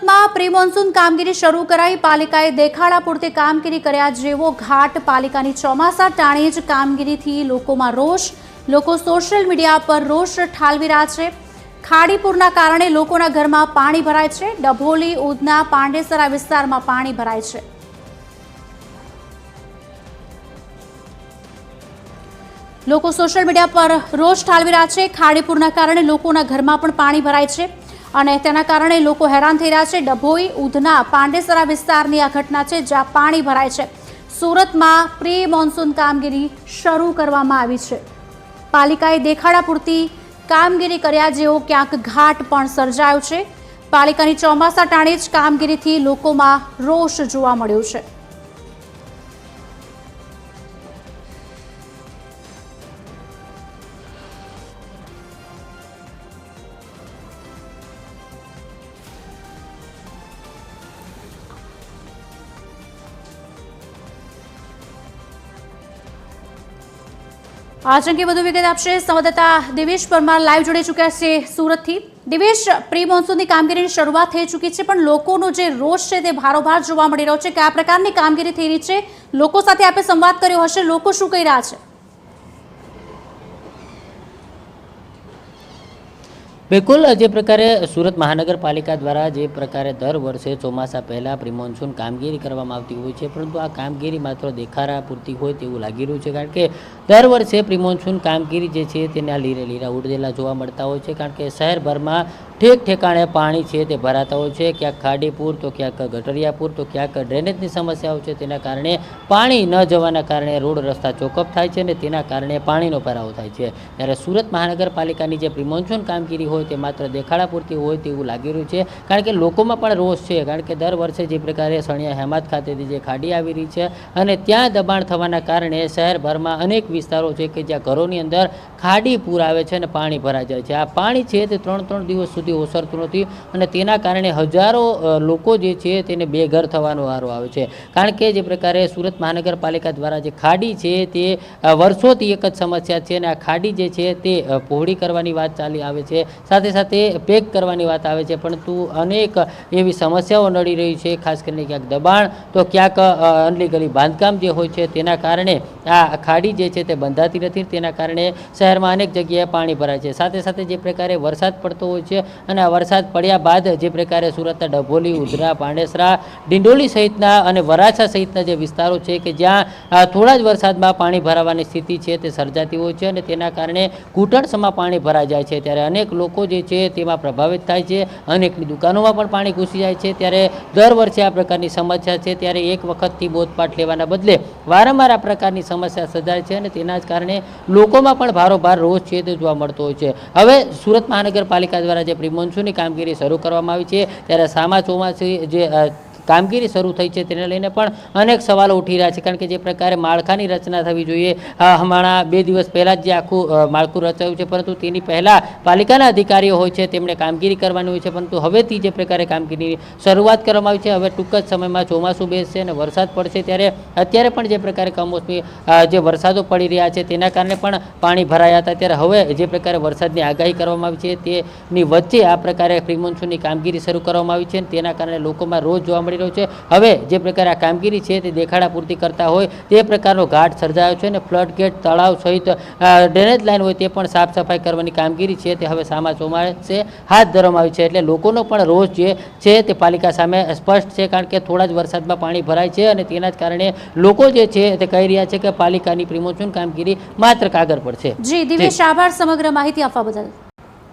સુરતમાં pre monsoon કામગીરી શરૂ કરાઈ। પાલિકાએ દેખાડા પૂરતી કામગીરી કર્યા જેવો ઘાટ। પાલિકાની ચોમાસા ટાણે જ કામગીરીથી લોકોમાં રોષ। લોકો સોશિયલ મીડિયા પર રોષ ઠાલવી રહ્યા છે। ખાડીપુરના કારણે લોકોના ઘરમાં પાણી ભરાય છે। ડભોલી, ઉધના, પાંડેસરા વિસ્તારમાં પાણી ભરાય છે। લોકો સોશિયલ મીડિયા પર રોષ ઠાલવી રહ્યા છે। ખાડીપુરના કારણે લોકોના ઘરમાં પણ પાણી ભરાય છે અને તેના કારણે લોકો હેરાન થઈ રહ્યા છે। ડભોઈ, ઉધના, પાંડેસરા વિસ્તારની આ ઘટના છે જ્યાં પાણી ભરાય છે। સુરતમાં પ્રી મોન્સૂન કામગીરી શરૂ કરવામાં આવી છે। પાલિકાએ દેખાડા પૂરતી કામગીરી કર્યા જેવો ક્યાંક ઘાટ પણ સર્જાયો છે। પાલિકાની ચોમાસા ટાણે જ કામગીરીથી લોકોમાં રોષ જોવા મળ્યો છે। आज अंगे વધુ વિગત આપશે સંવાદદાતા દિવેશ પરમાર લાઈવ જોડી ચૂક્યા છે સુરતથી। દિવેશ, પ્રી મોન્સૂનની કામગીરીની શરૂઆત થઈ ચૂકી છે, પણ લોકોનો જે રોષ છે તે ભારોભાર જોવા મળી રહ્યો છે। કયા પ્રકારની કામગીરી થઈ રહી છે? લોકો સાથે આપે સંવાદ કર્યો હશે, લોકો શું કહી રહ્યા છે? बिल्कुल जे प्रकारे सूरत महानगरपालिका द्वारा जे प्रकारे दर वर्षे चौमासा पहला प्री मोन्सून कामगीरी करवामां आवती होय छे, परंतु आ कामगीरी मात्र देखाड़ा पूरती होय तेवुं लागी रह्युं छे। कारण के दर वर्षे प्री मोन्सून कामगीरी जे छे तेना लीरे लीरा उड़ेला जोवा मळता होय छे। कारण के शहेरभरमां ठेक ठेकाणे पाणी छे ते भराता होय छे। क्यांक खाडीपूर तो क्यांक गटरियापूर तो क्यांक ड्रेनेजनी समस्याओ छे, तेना कारणे पाणी न जवाना कारणे रोड रस्ता चोकअप थाय छे ने तेना कारणे पाणीनो भरावो थाय छे। त्यारे सूरत महानगरपालिकानी जे प्री मोन्सून कामगीरी होय ते मात्र देखाड़ा पूरती होय तेवुं लागी रह्युं छे। कारण के लोकोमां पण रोष छे। कारण के दर वर्षे जे प्रकारे सणिया हेमाद खातेथी जे खाडी आवी रही छे अने त्यां दबाण थवाना कारणे शहेरभरमां अनेक विस्तारो छे के ज्यां घरोनी अंदर खाडी पूर आवे छे अने पाणी भराई जाय छे। आ पाणी छे ते 3-3 दिवस सुधी ओसरतुं नथी अने तेना कारणे हजारो लोको जे छे तेने बेघर थवानो वारो आवे छे। कारण के जे प्रकारे सूरत महानगरपालिका द्वारा जे खाडी छे ते वर्षोथी एक ज समस्या छे अने आ खाडी जे छे ते पहोળી करवानी वात चाली आवे छे, साथे साथे पेक करवानी वात आवे छे, परंतु अनेक एवी समस्याओ नड़ी रही छे। खास करीने क्यांक दबाण तो क्यांक अनलीगली बांधकाम जे होय छे तेना कारणे आ खाडी जे छे ते बंधाती नथी। तेना कारणे शहेरमां अनेक जग्याए पाणी भराय छे। साथे साथे जे प्रकारे वरसाद पड़तो होय छे अने आ वरसाद पड्या बाद जे प्रकारे सुरतना डभोली, उधरा, પાંડેસરા, ડિંડોલી सहितना अने वराछा सहितना जे विस्तारो छे के ज्यां थोड़ा ज वरसादमां पाणी भरावानी स्थिति छे ते सर्जाती होय छे अने तेना कारणे घूंटणसमां पाणी भराई जाय छे। त्यारे अनेक लोको जे छे तेमां प्रभावित थाय छे। अनेकनी दुकानोमां पण पाणी घुसी जाय छे। त्यारे दर वर्षे आ प्रकारनी समस्या छे, त्यारे एक वखतथी बोधपाठ लेवाना बदले वारंवार आ प्रकारनी समस्या सर्जाय छे अने तेना ज कारणे लोकोमां पण भारोभार रोष छे ते जोवा मळतो होय छे। हवे सूरत महानगरपालिका द्वारा जे प्री मोन्सूननी कामगीरी शरू करवामां आवी छे त्यारे सामा ચોમાસી જે कामगीरी शरू थई छे तेने लईने पण अनेक सवालों उठी रह्या छे। कारण के जे प्रकारे माळखानी रचना थवी जोईए, हमणां 2 दिवस पहला जे आखुं माळखुं रचायुं छे, परंतु तेनी पहला पालिकाना अधिकारीओ होय छे तेमणे कामगीरी करवानी होय छे, परंतु हवेथी जे प्रकारे कामगीरी शरूआत करवामां आवी छे। हवे टूंक ज समयमां ચોમાસું बेसशे अने वरसाद पड़शे, ત્યારે અત્યારે પણ જે પ્રકારે કમોસમી જે વરસાદો પડી રહ્યા છે તેના કારણે પણ પાણી ભરાયા હતા, ત્યારે હવે જે પ્રકારે વરસાદની આગાહી કરવામાં આવી છે તેની વચ્ચે આ પ્રકારે પ્રી મોન્સૂનની કામગીરી શરૂ કરવામાં આવી છે, તેના કારણે લોકોમાં રોજ જોવા મળી રહ્યો છે। હવે જે પ્રકારે આ કામગીરી છે તે દેખાડા પૂરતી કરતા હોય તે પ્રકારનો ઘાટ સર્જાયો છે અને ફ્લડ ગેટ, તળાવ સહિત ડ્રેનેજ લાઈન હોય તે પણ સાફ સફાઈ કરવાની કામગીરી છે તે હવે સામા ચોમાસે હાથ ધરવામાં આવી છે। એટલે લોકોનો પણ રોષ જે છે તે પાલિકા સામે સ્પષ્ટ છે। કારણ કે થોડા જ વરસાદમાં પાણી ભરાય છે અને તેના જ કારણે લોકો જે છે તે કહી રહ્યા છે કે પાલિકાની પ્રી મોન્સૂન કામગીરી માત્ર કાગળ પર છે। જી દિવેશ, આભાર સમગ્ર માહિતી આપવા બદલ।